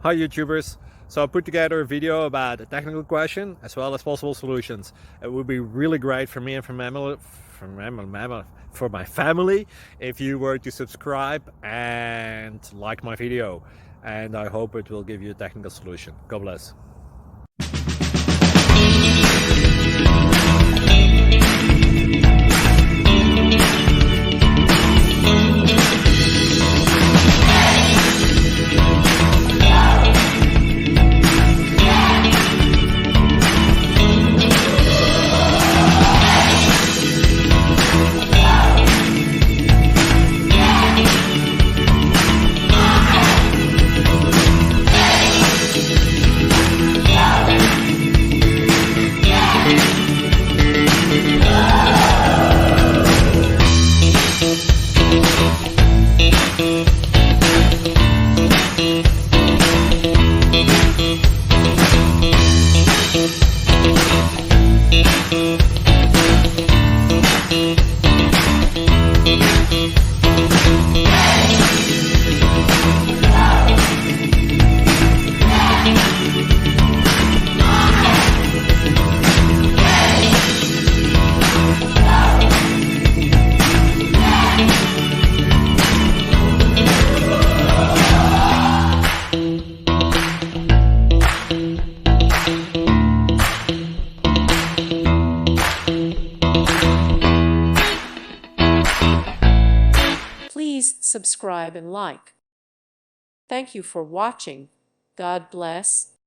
Hi YouTubers! So I put together a video about a technical question as well as possible solutions. It would be really great for me and for my family if you were to subscribe and like my video. And I hope it will give you a technical solution. God bless. Please subscribe and like. Thank you for watching. God bless.